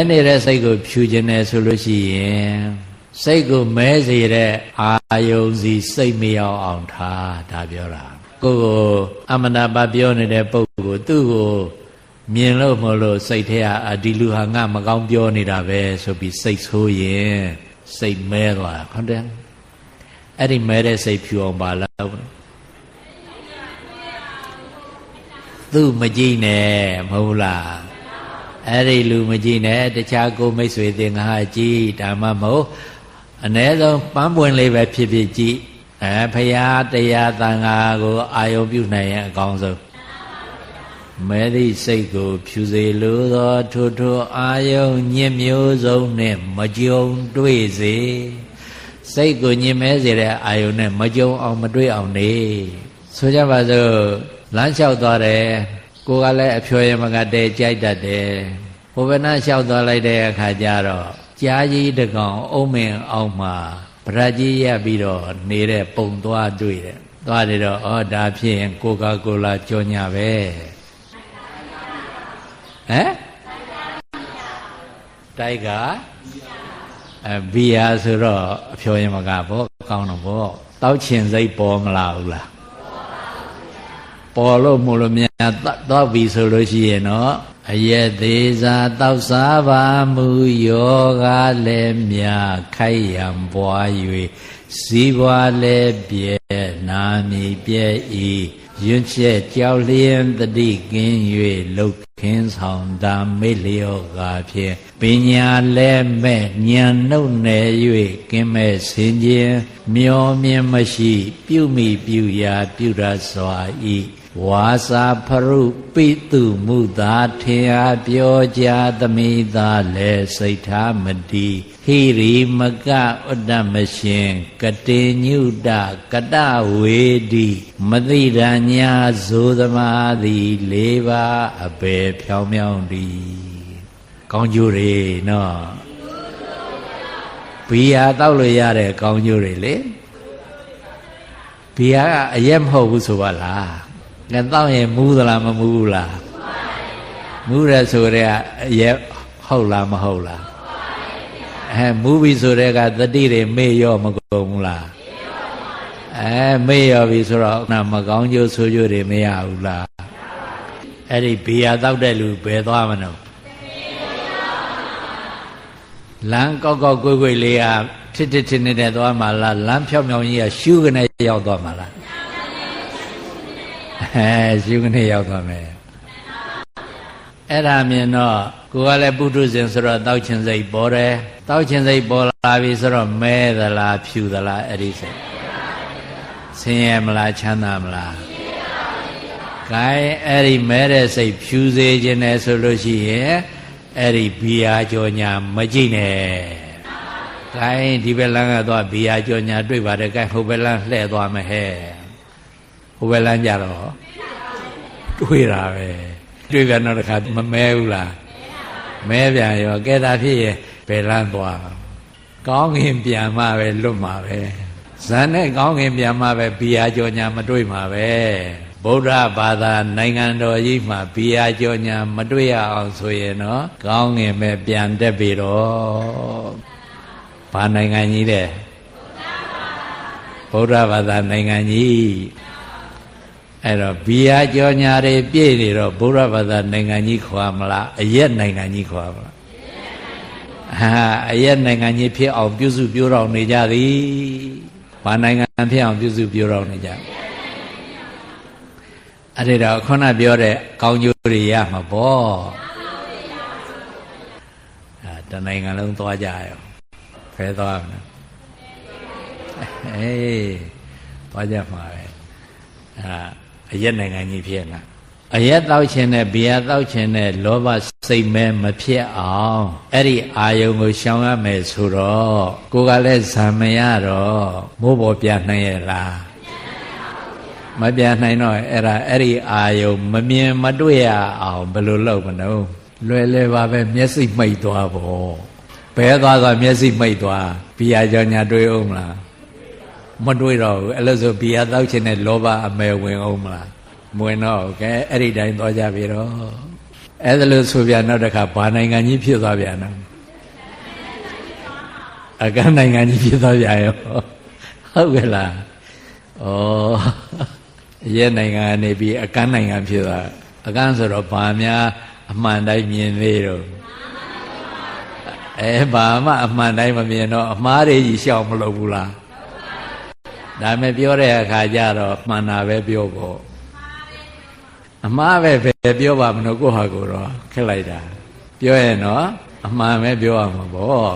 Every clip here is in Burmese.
နေတဲ့စိတ်ကိုဖြူခြင်းနဲ့ဆိုလို့ရှိရင်စိတ်ကိုမဲစေတဲ့အာယုံစီစိတ်မရောက်အောင်ထားဒါပြောတာကိုယ်အမနာပါပြောနေတဲ့ပုဂ္ဂိုလ်သူ့ကိုမြင်လို့မလို့စိတ်ထဲကဒီလူဟာငါမကောင်းပြောနေတာပဲဆိုပြီးစိတ်ဆိုးရင်စိတ်မဲသွားဟုတ်တယ်အဲ့ဒီမဲတဲ့စိတ်ဖြူအောင်ပါလားသူ့မကြည့်နဲ့မဟုတ်လားအဲ့ဒီလူမကြည့်နဲ့တခြားကိုမိတ်ဆွေသင်္ဃာကြည့်ဒါမှမဟုတ်အ ਨੇ ဆုံးပန်းပွင့်လေးပဲဖြစ်ဖြစ်ကြည့်ဖရာတရားသံဃာကိုအာယုံပြုနိုင်ရင်အကောင်းဆုံးမဲသည့်စိတ်ကိုဖြူစေလိုသောထိုအာယုံညစ်မျိုးစုံနဲ့မကြုံတွေ့စေစိတ်ကိုညစ်မဲစေတဲ့အာယုံနဲ့မကြုံအောင်မတွေ့အောင်နေဆိုကြပါစို့လမ်းလျှောက်သွားတယ်ကိုကလည်းအဖျော်ရမကတဲကြိုက်တတ်တယ်ဟိုဘနာလျှောက်သွားလိုက်တဲ့အခါကျတော့ကြားကြီးတကောင်အုံးမင်အောင်မှာဗရကြီးရပ်ပြီးတော့နေတဲ့ပုံသွားတွေ့တယ်သွားတယ်တော့ဩဒါဖြစ်ရင်ကိုကာကိုလာကြောညာပဲတိုက်ကဘီယာဆိုတော့အဖျော်ရမကပေါ့ကောင်းတော့ပေါ့တောက်ချင်စိတ်ပေါ်မလာဘူးလားပေါ်လို့မို့လို့များတော့ပြီဆိုလို့ရှိရင်တော့အယက်သေးစာတောက်စားပါမူယောဂလည်းမြခိုက်ရံပွား၍စီးပွားလည်းပြဲနာမီပြဲဤရွတ်ချက်ကြောက်လျင်တတိကင်း၍လုတ်ခင်းဆောင်တာမေ့လျော့ကားဖြင့်ပညာလည်းမဲ့ဉာဏ်နှုတ်နယ်၍ကင်းမဲ့စင်ခြင်းမျောမြင်မရှိပြုမိပြုရာပြုရစွာဤဝါစာဖရုပိတုမုသာထင်အားပြောကြသမိသာလည်းစိတ်ထားမတည်ဟိရိမကဥဒ္ဓမရှင်ကတေညုတကတဝေတိမသိရညာဇိုသမာသည်၄ပါးအပေဖြောင်းမြောင်းသည်ကောင်းကျိုးတွေနော်ဘီယာတောက်လို့ရတဲ့ကောင်းကျိုးတွေလေဘီယာကအရက်မဟုတ်ဘူးဆိုပါလားငါတောက်ရင်မူးသလားမမူးဘူးလားမူးတယ်ဆိုတဲ့အရက်ဟုတ်လားမဟုတ်လားမူးပြီဆိုတဲ့ကသတိတွေမေ့ရောမကုန်ဘူးလားမေ့ရောပြီဆိုတော့မကောင်းကျိုးဆိုးကျိုးတွေမရဘူးလားအဲ့ဒီဘီယာတောက်တဲ့လူဘယ်သွားမလို့လမ်းကောက်ကောက်ကွေ့ကွေ့လေးကထစ်ထစ်ထစ်နေတဲ့သွားမှာလားလမ်းဖြောင်းဖြောင်းကြီးကရှူးကနေရောက်သွားမှာလားရှုကနေရောက်သွားမယ်အဲ့ဒါမြင်တော့ကိုကလည်းပုထုဇဉ်ဆိုတော့တောက်ချင်စိတ်ပေါ်တယ်တောက်ချင်စိတ်ပေါ်လာပြီဆိုတော့မဲသလားဖြူသလားအဲ့ဒီစိတ်ဆင်းရဲမလားချမ်းသာမလားဂိုင်းအဲ့ဒီမဲတဲ့စိတ်ဖြူစေခြင်းနဲ့ဆိုလို့ရှိရင်အဲ့ဒီဘီယာကြောညာမကြည့်နဲ့ဂိုင်းဒီဘက်လမ်းကသွားဘီယာကြောညာတွေ့ပါတယ်ဂိုင်းဟိုဘက်လမ်းလှည့်သွားမယ်ဟဲ့ဟိုဘက်လမ်းကြတော့တွေ့တာပဲတွေ့ပြန်တော့တခါမမဲဘူးလားမဲပြန်ရောကဲဒါဖြစ်ရင်ဘယ်လမ်းသွားကောင်းငင်ပြန်မှပဲလွတ်မှာပဲဇန်နဲ့ကောင်းငင်ပြန်မှပဲဘီယာကြောညာမတွေ့မှာပဲဗုဒ္ဓဘာသာနိုင်ငံတော်ကြီးမှာဘီယာကြောညာမတွေ့ရအောင်ဆိုရင်တော့ကောင်းငင်ပဲပြန်တက်ပြီတော့ဘာနိုင်ငံကြီးတဲ့ဗုဒ္ဓဘာသာနိုင်ငံကြီးအဲ့တော့ဘီယာကြောညာတွေပြည့်နေတော့ဗုဒ္ဓဘာသာနိုင်ငံကြီးခွာမလားအရက်နိုင်ငံကြီးခွာမလားအရက်နိုင်ငံကြီးဖြစ်အောင်ပြုစုပြောတော်နေကြသည်ဘာနိုင်ငံဖြစ်အောင်ပြုစုပြောတော်နေကြအဲ့ဒီတော့ခုနပြောတဲ့ကောင်းကျိုးတွေရမှာပေါ့တနိုင်ငံလုံးသွားကြရောဖဲသွားမလားသွားကြမှာပဲအရက်နိုင်ငံကြီးဖြစ်လာအရက်တောက်ခြင်းနဲ့ဘီယာတောက်ခြင်းနဲ့လောဘစိတ်မဲမဖြစ်အောင်အဲ့ဒီအာယုံကိုရှောင်ရမယ်ဆိုတော့ကိုကလည်းဇံမရတော့မိုးပေါ်ပြနိုင်ရဲ့လားမပြနိုင်တော့အဲ့ဒီအာယုံမမြင်မတွေ့ရအောင်ဘယ်လိုလုပ်မလို့လွယ်ပါပဲမျက်စိမှိတ်သွားပေါ့ဘဲသွားမျက်စိမှိတ်သွားဘီယာကြောညာတွေ့အောင်မလားမတွေ့တော့ဘူးအဲ့လိုဆိုဘီယာတောက်ခြင်းနဲ့လောဘအမဲဝင်အောင်မလားမဝင်တော့ကဲအဲ့ဒီတိုင်းသွားကြပြီတော့ အဲ့ဒါလို့ဆိုပြနောက်တစ်ခါဘာနိုင်ငံကြီးဖြစ်သွားပြန်တော့အကန့်နိုင်ငံကြီးဖြစ်သွားပြန်ရောဟုတ်ကဲ့လားဩရဲနိုင်ငံကနေပြီးအကန့်နိုင်ငံဖြစ်သွားအကန့်ဆိုတော့ဘာများအမှန်တိုင်းမြင်သေးတော့ဘာမှအမှန်တိုင်းမမြင်တော့အမှားတွေကြီးရှောင်မလုပ်ဘူးလားဒါမဲ့ပြောတဲ့အခါကျတော့မှန်တာပဲပြောဖို့အမှားပဲပြောပါမလို့ကိုယ့်ဟာကိုယ်တော့ခက်လိုက်တာပြောရင်တော့အမှန်ပဲပြောရမှာပေါ့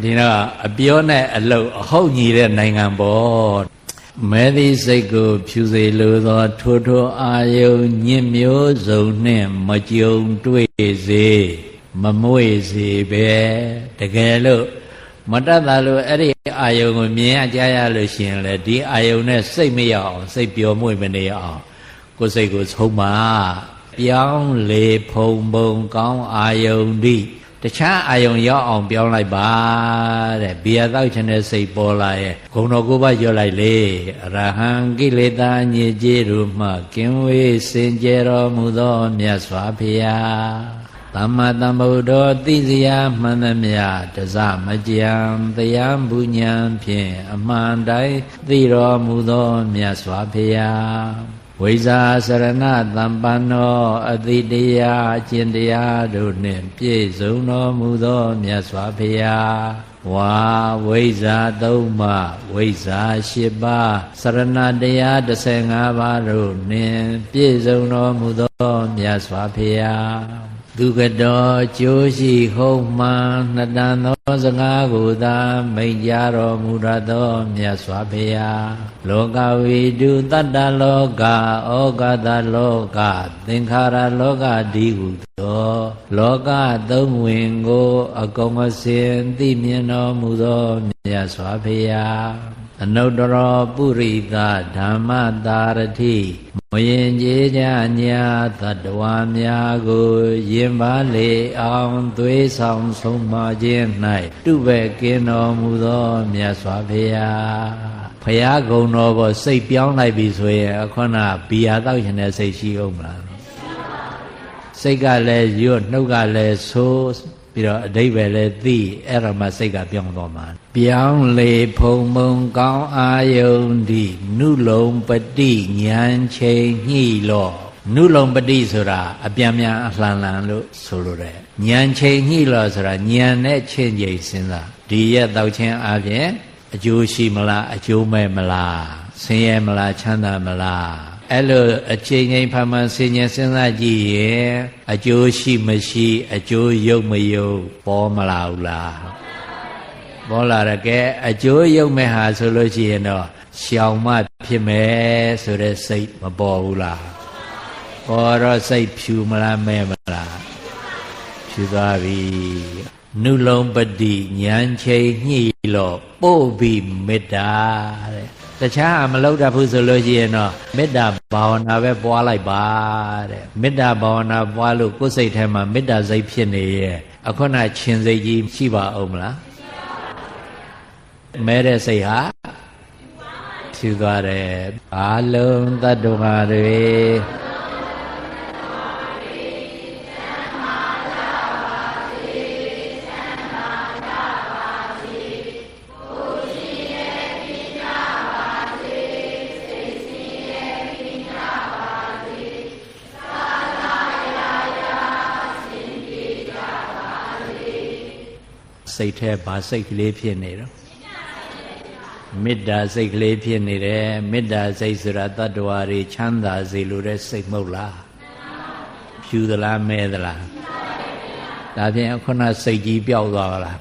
ဒီတော့အပြောနဲ့အလုပ်အဟုတ်ညီတဲ့နိုင်ငံပေါ့မဲသည့်စိတ်ကိုဖြူစေလိုသောထိုအာယုံညစ်မျိုးစုံနှင့်မကြုံတွေ့စေမမွေ့စေပဲတကယ်လို့မတတ်တာလို့အဲ့ဒီအာယုံကိုမြင်ရကြားရလို့ရှိရင်လေဒီအာယုံနဲ့စိတ်မရအောင်စိတ်ပျော်မွေ့မနေအောင်ကိုယ်စိတ်ကိုဆုံးမပြောင်းလေဖုံကောင်းအာယုံဒီတခြားအာယုံရောက်အောင်ပြောင်းလိုက်ပါတဲ့ဘီယာတောက်ချင်တဲ့စိတ်ပေါ်လာရဲ့ဂုဏ်တော်ကိုပါရွတ်လိုက်လေအရဟံကိလေသာညစ်ကြေးတို့မှကင်းဝေးစင်ကြယ်တော်မူသောမြတ်စွာဘုရားသမ္မာသမ္ဗုဒ္ဓောသိစရာမှန်သမျှတစမကြံတရားဘုညံဖြင့်အမှန်တိုင်းသိတော်မူသောမြတ်စွာဘုရားဝိဇာစရဏသမ္ပန္နောအတိတရားအကျင့်တရားတို့နှင့်ပြည့်စုံတော်မူသောမြတ်စွာဘုရားဝါဝိဇာသုံးပါးဝိဇာ8ပါးစရဏတရား15ပါးတို့နှင့်ပြည့်စုံတော်မူသောမြတ်စွာဘုရားသူကတော်ကျိုးရှိဟုံးမှန်နှစ်တန်သောစကားကိုသာမိန့်ကြားတော်မူရသောမြတ်စွာဘုရားလောကဝိတုတတ္တလောကဩဃတလောကသင်္ခါရလောကဒီဟုသောလောကသုံးဝင်ကိုအကုန်အစင်သိမြင်တော်မူသောမြတ်စွာဘုရားအနုတ္တရောပုရိသဓမ္မတာရတိမရင်ကျေးကြညာသတ္တဝါများကိုယင်ပါလေအောင်သွေးဆောင်ဆုံးမခြင်း၌တုပဲ့ကင်းတော်မူသောမြတ်စွာဘုရားဘုရားဂုဏ်တော်ပေါ်စိတ်ပြောင်းလိုက်ပြီဆိုရင်အခုနဘီယာတောက်ရှင်တဲ့စိတ်ရှိအောင်မလားစိတ်ကလည်းရွတ်နှုတ်ကလည်းဆိုးပြီးတော့အဓိပ္ပာယ်လည်းသိအဲ့ဒါမှစိတ်ကပြောင်းသွားမှာပြောင်းလေဖုံကောင်းအာယုန်ဒီနုလုံပတိဉာဏ်ချိန်ညှိလော့နုလုံပတိဆိုတာအပြန်ပြန်အလှန်လှန်လို့ဆိုလိုတယ်ဉာဏ်ချိန်ညှိလော့ဆိုတာဉာဏ်နဲ့ချင်းချိန်စဉ်းစားဒီရက်တောက်ချင်းအပြင်အကျိုးရှိမလားအကျိုးမဲ့မလားဆင်းရဲမလားချမ်းသာမလားအဲ့လိုအချိန်ချင်းဖန်ဖန်ဆင်ញင်စဉ်းစားကြည့်ရင်အကျိုးရှိမရှိအကျိုးရုပ်မရုပ်ပေါ်မလာဘူးလားပေါ်လာရကဲအကျိုးရုပ်မဲ့ဟာဆိုလို့ရှိရင်တော့ရှောင်မှဖြစ်မယ်ဆိုတဲ့စိတ်မပေါ်ဘူးလားပေါ်တော့စိတ်ဖြူမလားမဲမလားဖြူသွားပြီနုလုံပတိဉာဏ်ချိန်ညှိလို့ပို့ပြီးမေတ္တာတဲ့တခြားမလုပ်တတ်ဘူးဆိုလို့ရှိရင်တော့မေတ္တာဘာဝနာပဲပွားလိုက်ပါတဲ့မေတ္တာဘာဝနာပွားလို့ကိုယ်စိတ်ထဲမှာမေတ္တာစိတ်ဖြစ်နေရဲ့အခုနချင်းစိတ်ကြီးရှိပါအောင်မလားမဲတဲ့စိတ်ဟာဖြူသွားတယ်အလုံးတတ္တဝါတွေစိတ်แท้ဘာစိတ်ကလေးဖြစ်နေတော့မေတ္တာစိတ်ကလေးဖြစ်နေတယ်မေတ္တာစိတ်ဆိုတာတတ္တဝါတွေချမ်းသာစေလိုတဲ့စိတ်မဟုတ်လားဖြူသလားမဲသလားဒါဖြင့်ခုနစိတ်ကြီးပျောက်သွားပါလား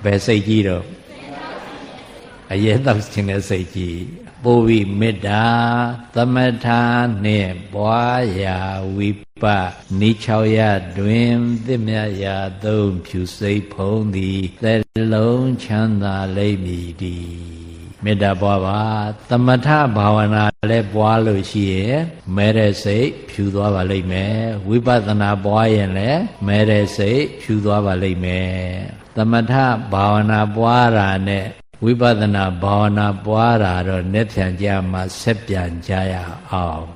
ဘယ်စိတ်ကြီးတော့အရေးတောက်ခြင်းတဲ့စိတ်ကြီးပို့ပြီးမေတ္တာသမထာနှင့်ပွားရာဝိပနိ6ရတွင်သစ်မြတ်ရာသုံးဖြူစိတ်ဖုံးသည်သလုံးချမ်းသာလိမ့်မည်တည်းမေတ္တာပွားပါသမထဘာဝနာလည်းပွားလို့ရှိရင်မဲတဲ့စိတ်ဖြူသွားပါလိမ့်မယ်ဝိပဿနာပွားရင်လည်းမဲတဲ့စိတ်ဖြူသွားပါလိမ့်မယ်သမထဘာဝနာပွားတာနဲ့ဝိပဿနာဘာဝနာပွားတာတော့နဲ့ပြန်ကြမှာဆက်ပြန်ကြရအောင်